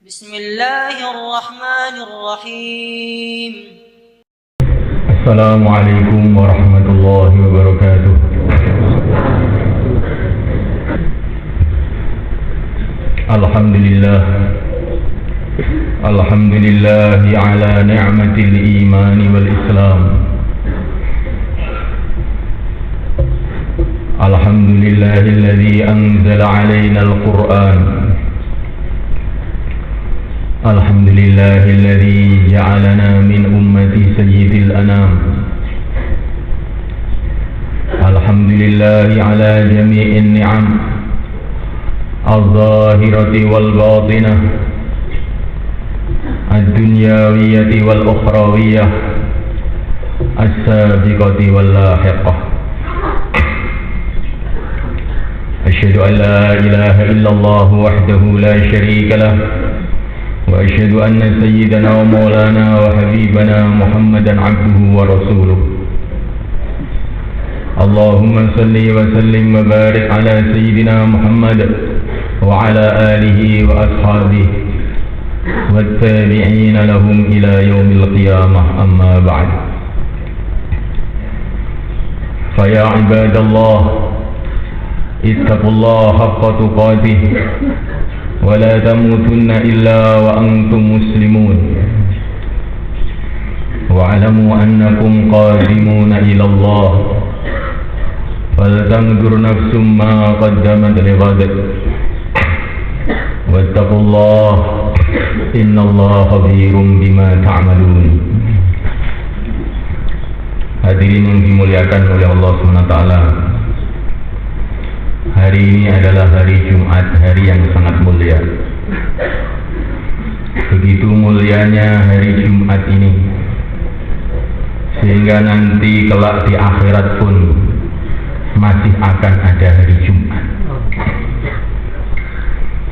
بسم الله الرحمن الرحيم. السلام عليكم ورحمة الله وبركاته. الحمد لله على نعمة الإيمان والإسلام. الحمد لله الذي أنزل علينا القرآن. الحمد لله الذي جعلنا من أمة سيد الأنام. الحمد لله على جميع النعم الظاهرة والباطنة، الدنيوية والأخروية، السابقة واللاحقة. أشهد أن لا إله إلا الله وحده لا شريك له، وأشهد أن سيدنا ومولانا وحبيبنا محمدا عبده ورسوله. اللهم صل وسلم وبارك على سيدنا محمد وعلى آله وأصحابه والتابعين لهم إلى يوم القيامة. أما بعد، فيا عباد الله، اتقوا الله حق تقاته ولا تموتن إلا وأنتم مسلمون، واعلموا أنكم قادمون إلى الله، فلتنظر نفس ما قدمت لغد، واتقوا الله إن الله خبير بما تعملون. Hadirin yang dimuliakan oleh Allah SWT, hari ini adalah hari Jumat, hari yang sangat mulia. Begitu mulianya hari Jumat ini, sehingga nanti kelak di akhirat pun masih akan ada hari Jumat.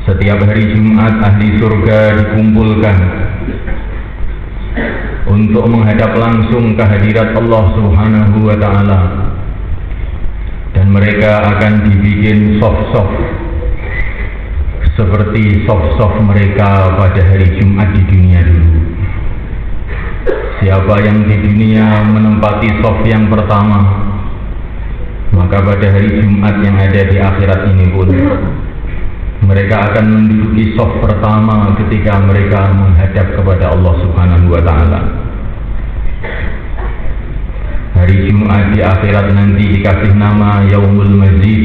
Setiap hari Jumat ahli surga dikumpulkan untuk menghadap langsung kehadirat Allah Subhanahu wa Ta'ala, dan mereka akan dibikin soft-soft seperti soft-soft mereka pada hari Jumat di dunia dulu. Siapa yang di dunia menempati soft yang pertama, maka pada hari Jumat yang ada di akhirat ini pun mereka akan menduduki soft pertama ketika mereka menghadap kepada Allah Subhanahu wa Ta'ala. Hari Jumat di akhirat nanti dikasih nama Yaumul Mazid,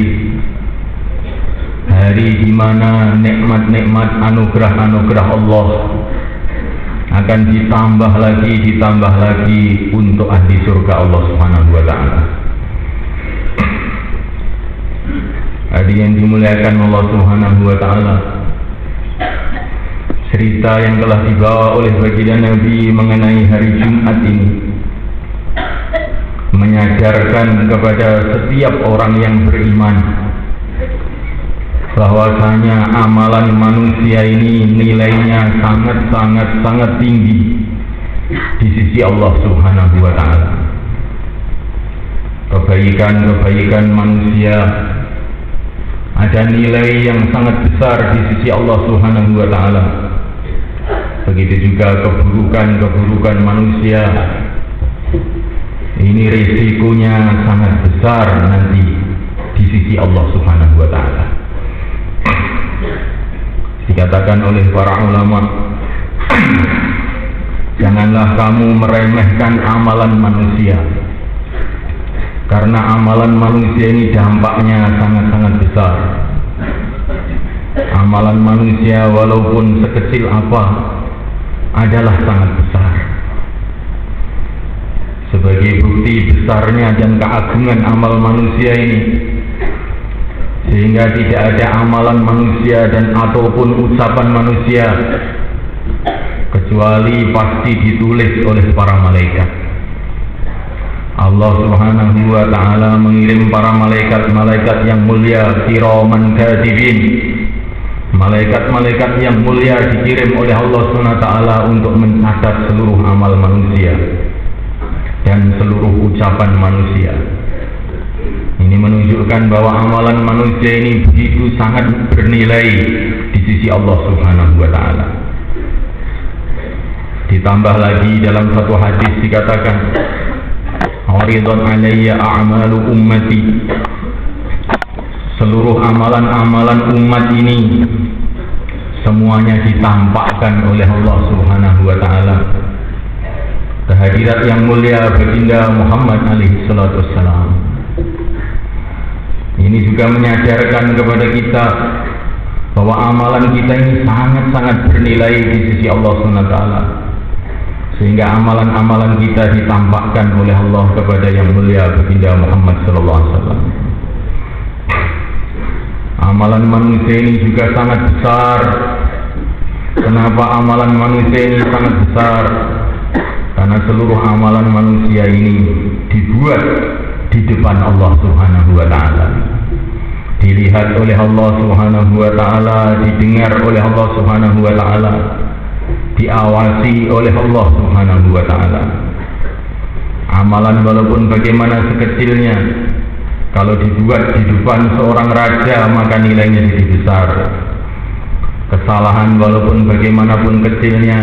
hari di mana nikmat-nikmat anugerah-anugerah Allah akan ditambah lagi untuk ahli surga Allah Subhanahu wa Ta'ala. Hari yang dimuliakan Allah Subhanahu wa Ta'ala, cerita yang telah dibawa oleh baginda Nabi mengenai hari Jumat ini menyadarkan kepada setiap orang yang beriman bahwasanya amalan manusia ini nilainya sangat tinggi di sisi Allah Subhanahu wa Ta'ala. Kebaikan manusia ada nilai yang sangat besar di sisi Allah Subhanahu wa Ta'ala. Begitu juga keburukan manusia, ini risikonya sangat besar nanti di sisi Allah Subhanahu wa Ta'ala. Dikatakan oleh para ulama, janganlah kamu meremehkan amalan manusia, karena amalan manusia ini dampaknya sangat besar. Amalan manusia walaupun sekecil apa adalah sangat besar. Sebagai bukti besarnya dan keagungan amal manusia ini, sehingga tidak ada amalan manusia dan ataupun ucapan manusia kecuali pasti ditulis oleh para malaikat. Allah Subhanahu wa Ta'ala mengirim para malaikat yang mulia, kiraman katibin. Malaikat yang mulia dikirim oleh Allah Subhanahu wa Ta'ala untuk mencatat seluruh amal manusia dan seluruh ucapan manusia. Ini menunjukkan bahwa amalan manusia ini begitu sangat bernilai di sisi Allah Subhanahu wa Ta'ala. Ditambah lagi dalam satu hadis dikatakan, "Uridun alayya a'malu ummati." Seluruh amalan-amalan umat ini semuanya ditampakkan oleh Allah Subhanahu wa taala. Kehadirat yang mulia baginda Muhammad alaihi salatu wassalam. Ini juga menyadarkan kepada kita bahwa amalan kita ini sangat-sangat bernilai di sisi Allah Subhanahu wa taala. Sehingga amalan-amalan kita ditampakkan oleh Allah kepada yang mulia baginda Muhammad sallallahu alaihi wasallam. Amalan manusia ini juga sangat besar. Kenapa amalan manusia ini sangat besar? Karena seluruh amalan manusia ini dibuat di depan Allah Subhanahu wa taala. Dilihat oleh Allah Subhanahu wa taala, didengar oleh Allah Subhanahu wa taala, diawasi oleh Allah Subhanahu wa taala. Amalan walaupun bagaimana sekecilnya, kalau dibuat di depan seorang raja maka nilainya jadi besar. Kesalahan walaupun bagaimanapun kecilnya,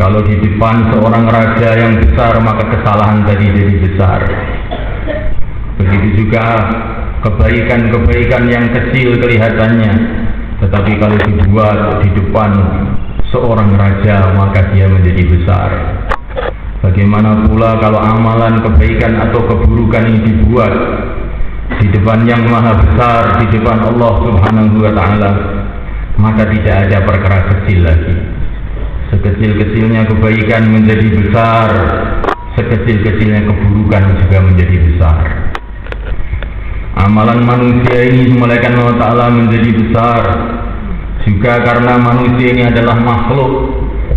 kalau di depan seorang raja yang besar maka kesalahan tadi jadi besar. Begitu juga kebaikan-kebaikan yang kecil kelihatannya, tetapi kalau dibuat di depan seorang raja maka dia menjadi besar. Bagaimana pula kalau amalan kebaikan atau keburukan ini dibuat di depan yang maha besar, di depan Allah Subhanahu wa taala, maka tidak ada perkara kecil lagi. Sekecil-kecilnya kebaikan menjadi besar, sekecil-kecilnya keburukan juga menjadi besar. Amalan manusia ini mulaikan Allah Ta'ala menjadi besar juga karena manusia ini adalah makhluk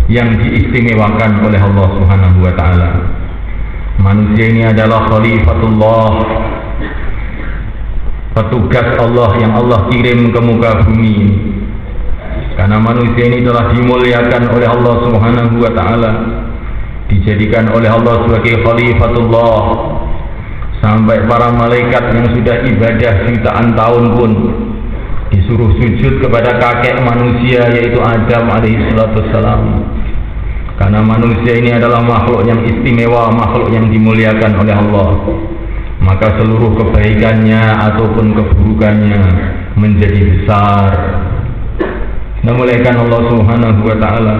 yang diistimewakan oleh Allah Subhanahu wa taala. Manusia ini adalah khalifatullah, petugas Allah yang Allah kirim ke muka bumi. Karena manusia ini telah dimuliakan oleh Allah Subhanahu wa taala, dijadikan oleh Allah sebagai khalifatullah, sampai para malaikat yang sudah ibadah jutaan tahun pun disuruh sujud kepada kakek manusia yaitu Adam alaihi salatu wassalam. Karena manusia ini adalah makhluk yang istimewa, makhluk yang dimuliakan oleh Allah, maka seluruh kebaikannya ataupun keburukannya menjadi besar. Memuliakan Allah Subhanahu wa taala.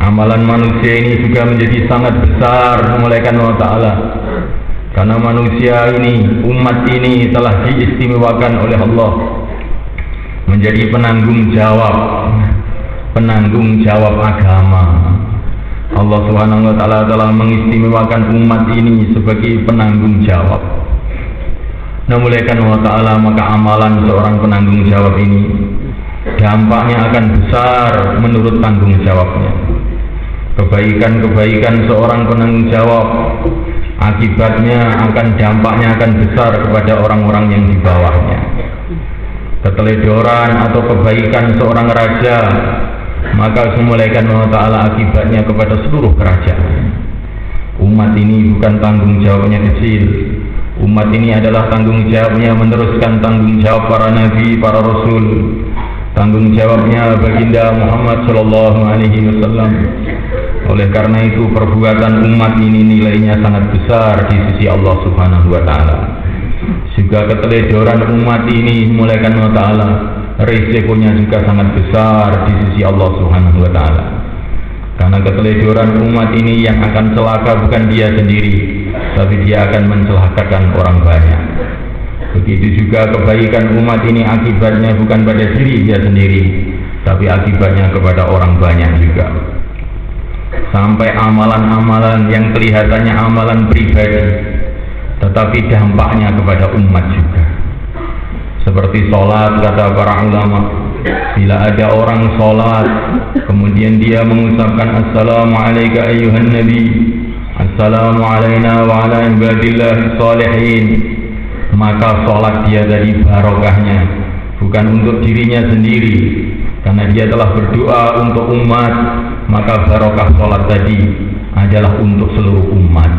Amalan manusia ini juga menjadi sangat besar, memuliakan Allah taala. Karena manusia ini, umat ini telah diistimewakan oleh Allah menjadi penanggung jawab agama. Allah Subhanahu wa taala telah mengistimewakan umat ini sebagai penanggung jawab. Memuliakan Allah taala, maka amalan seorang penanggung jawab ini dampaknya akan besar menurut tanggung jawabnya. Kebaikan-kebaikan seorang penanggung jawab akibatnya dampaknya akan besar kepada orang-orang yang di bawahnya. Keteledoran atau kebaikan seorang raja, maka semulaikan Allah Ta'ala akibatnya kepada seluruh kerajaan. Umat ini bukan tanggung jawabnya kecil. Umat ini adalah tanggung jawabnya meneruskan tanggung jawab para nabi, para rasul. Tanggung jawabnya baginda Muhammad sallallahu alaihi wasallam. Oleh karena itu perbuatan umat ini nilainya sangat besar di sisi Allah Subhanahu wa taala. Juga keteledoran umat ini mulaikan Allah taala, risikonya juga sangat besar di sisi Allah Subhanahu wa taala. Karena keteledoran umat ini yang akan celaka bukan dia sendiri, tapi dia akan mencelakakan orang banyak. Begitu juga kebaikan umat ini akibatnya bukan pada diri dia sendiri, tapi akibatnya kepada orang banyak juga. Sampai amalan-amalan yang kelihatannya amalan pribadi, tetapi dampaknya kepada umat juga. Seperti sholat, kata para ulama, bila ada orang sholat kemudian dia mengucapkan assalamualaikum ayyuhan nabi, assalamu alayna wa ala ibadillahi sholihin, maka sholat dia dari barokahnya bukan untuk dirinya sendiri, karena dia telah berdoa untuk umat, maka barokah sholat tadi adalah untuk seluruh umat.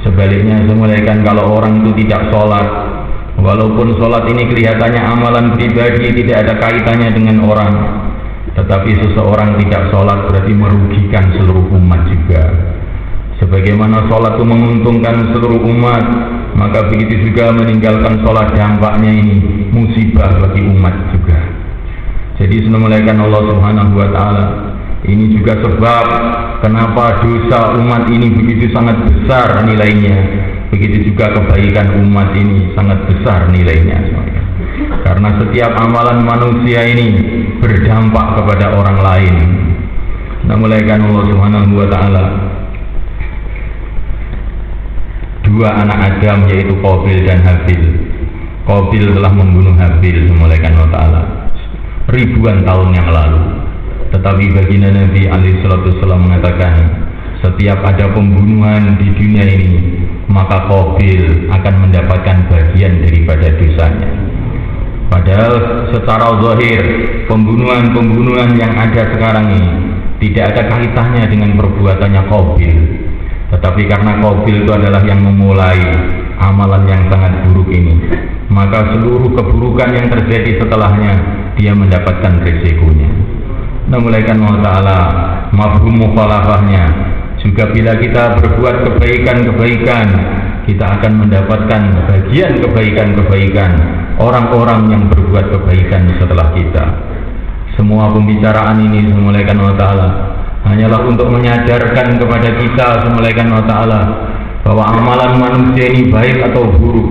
Sebaliknya semulaikan kalau orang itu tidak sholat, walaupun sholat ini kelihatannya amalan pribadi, tidak ada kaitannya dengan orang, Tetapi seseorang tidak sholat berarti merugikan seluruh umat juga. Sebagaimana sholat itu menguntungkan seluruh umat, maka begitu juga meninggalkan sholat dampaknya ini musibah bagi umat juga. Jadi semuanya Allah Subhanahu wa Ta'ala, ini juga sebab kenapa dosa umat ini begitu sangat besar nilainya, begitu juga kebaikan umat ini sangat besar nilainya. Karena setiap amalan manusia ini berdampak kepada orang lain. Semuanya Allah Subhanahu wa Ta'ala, dua anak Adam yaitu Qabil dan Habil. Qabil telah membunuh Habil semuanya Allah Ta'ala ribuan tahun yang lalu. Tetapi baginda Nabi alaihi salatu wasallam mengatakan, setiap ada pembunuhan di dunia ini, maka Qabil akan mendapatkan bagian daripada dosanya. Padahal secara zahir pembunuhan yang ada sekarang ini tidak ada kaitannya dengan perbuatannya Qabil. Tetapi karena Qabil itu adalah yang memulai amalan yang sangat buruk ini, maka seluruh keburukan yang terjadi setelahnya dia mendapatkan resikonya. Namulakan Allah Ta'ala mafhum mukhalafahnya juga, bila kita berbuat kebaikan-kebaikan, kita akan mendapatkan bagian kebaikan-kebaikan orang-orang yang berbuat kebaikan setelah kita. Semua pembicaraan ini namulakan Allah Ta'ala hanyalah untuk menyadarkan kepada kita semulaikan Allah Ta'ala bahwa amalan manusia ini baik atau buruk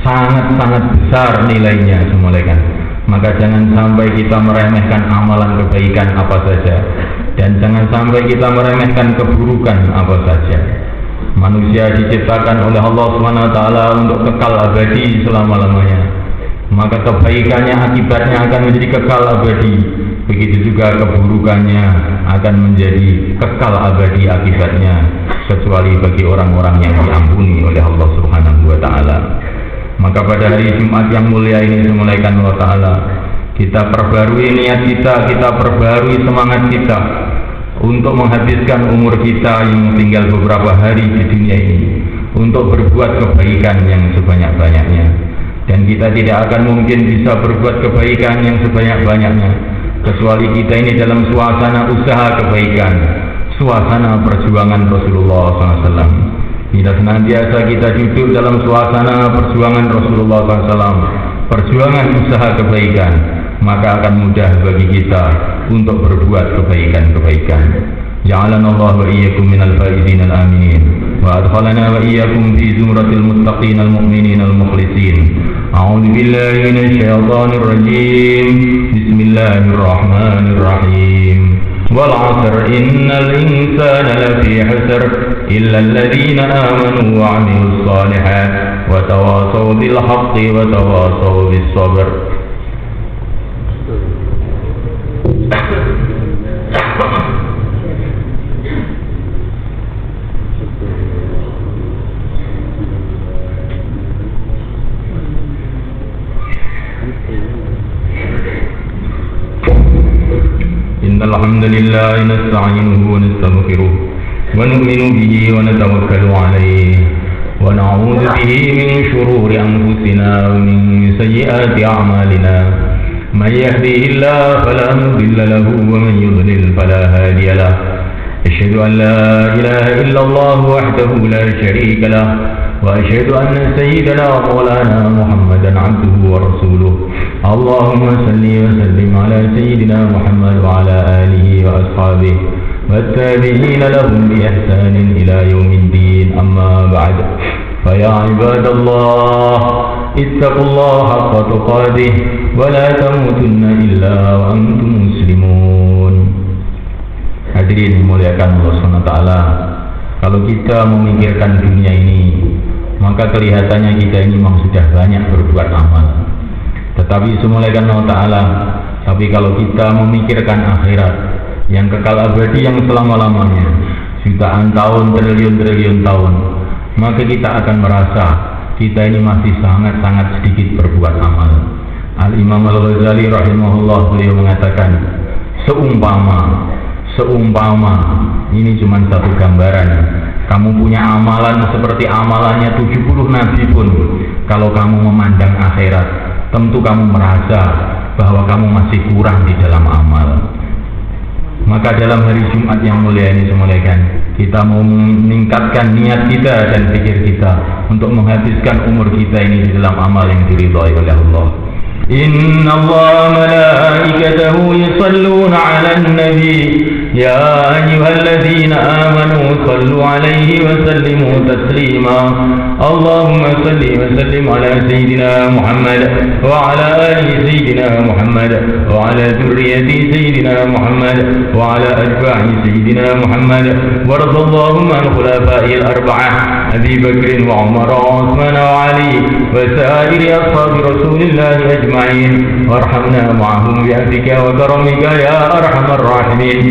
sangat-sangat besar nilainya semulaikan. Maka jangan sampai kita meremehkan amalan kebaikan apa saja, dan jangan sampai kita meremehkan keburukan apa saja. Manusia diciptakan oleh Allah SWT untuk kekal abadi selama-lamanya, maka kebaikannya akibatnya akan menjadi kekal abadi. Begitu juga keburukannya akan menjadi kekal abadi akibatnya, kecuali bagi orang-orang yang diampuni oleh Allah Subhanahu wa Ta'ala. Maka pada hari Jumat yang mulia ini semulaikan Allah Ta'ala, kita perbarui niat kita perbarui semangat kita untuk menghabiskan umur kita yang tinggal beberapa hari di dunia ini untuk berbuat kebaikan yang sebanyak-banyaknya. Dan kita tidak akan mungkin bisa berbuat kebaikan yang sebanyak-banyaknya kecuali kita ini dalam suasana usaha kebaikan, suasana perjuangan Rasulullah SAW. Bila senantiasa kita duduk dalam suasana perjuangan Rasulullah SAW, perjuangan usaha kebaikan, maka akan mudah bagi kita untuk berbuat kebaikan-kebaikan. Ja'alanallahu wa iyyakum minal faizin al-aminin, wa adkhalana wa iyyakum fi zumratil muttaqin al-mu'minin al-mukhlisin. A'udzu billahi minasy syaithanir rajim. Bismillahirrahmanirrahim. Wal 'asr innal insana lafi 'usr illa alladhina amanu wa 'amilus shalihat wa tawassaw bil haqqi wa tawassaw bis sabr. Alhamdulillah nasta'inuhu wa nastaghfiruh wa nu'minu bihi wa natawakkalu alayhi wa na'udzu bihi min shururi anfusina wa min sayyiati a'malina. Man yahdihillahu fala mudilla lahu wa man yudlil fala hadiya lahu. Asyhadu an la ilaha illallah wahdahu la syarika lahu wa asyhadu anna sayyidana wa maulana Muhammadan 'abduhu wa rasuluh. Allahumma salli wa sallim ala sayyidina Muhammad wa ala alihi wa ashabihi wattabi'ina lahum bi ihsanin ila yaumiddin. Amma ba'd. Fa ya ibadallah ittaqullaha haqqa tuqatih wa la tamutunna illa wa antum muslimun. Hadirin dimuliakan Allah SWT, kalau kita memikirkan dunia ini, maka kelihatannya kita ini memang sudah banyak berbuat amal. Tetapi semulaikan Allah Ta'ala, tapi kalau kita memikirkan akhirat yang kekal abadi, yang selama-lamanya, jutaan tahun, triliun-triliun tahun, maka kita akan merasa kita ini masih sangat-sangat sedikit berbuat amal. Al-Imam Al-Ghazali rahimahullah, beliau mengatakan, seumpama ini cuma satu gambaran, kamu punya amalan seperti amalannya 70 nabi pun, kalau kamu memandang akhirat, tentu kamu merasa bahwa kamu masih kurang di dalam amal. Maka dalam hari Jumat yang mulia ini semuliakan, kita mau meningkatkan niat kita dan pikir kita untuk menghabiskan umur kita ini di dalam amal yang diridhai oleh Allah. Inna Allah malaikatahu yusalluna 'alan nabi ya ayyuhalladzina amanu sallu 'alaihi wa sallimu taslima. Allahumma salli wa sallim ala sayyidina Muhammad wa ala ali sayyidina Muhammad wa ala dhurriyyati sayyidina Muhammad wa ala atba'i sayyidina Muhammad warḍa Allahumma an khulafa'il arba'ah Abi Bakr wa Umar wa Uthman wa Ali wa sa'iri ashabi Rasulillah ajma'in warhamna ma'ahum bi'afwika wa karamika ya arhamar rahimin.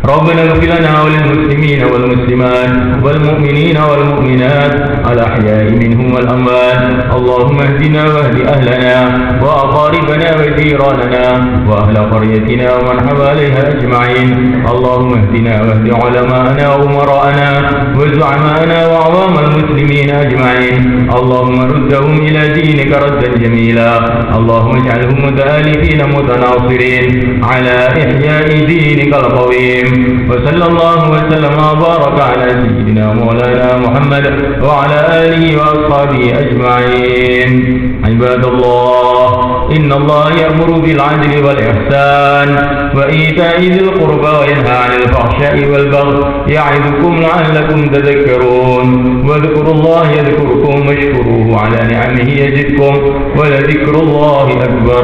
ربنا اغفر لنا وللمسلمين والمسلمات والمؤمنين والمؤمنات الأحياء منهم والأموات. اللهم اهدنا واهد أهلنا وأقاربنا وجيراننا وأهل قريتنا ومن حواليها أجمعين. اللهم اهدنا واهد علماءنا وأمراءنا وزعماءنا وعوام المسلمين أجمعين. اللهم ردهم إلى دينك ردا جميلا. اللهم اجعلهم متآلفين متناصرين على إحياء دينك القويم. وصلى الله وسلم وبارك على سيدنا مولانا محمد وعلى آله وأصحابه أجمعين. عباد الله، إن الله يأمر بالعدل والإحسان وإيتاء ذي القربى وينهى عن الفحشاء والبغي يعظكم لعلكم تذكرون. واذكروا الله يذكركم واشكروه على نعمه يزدكم ولذكر الله أكبر.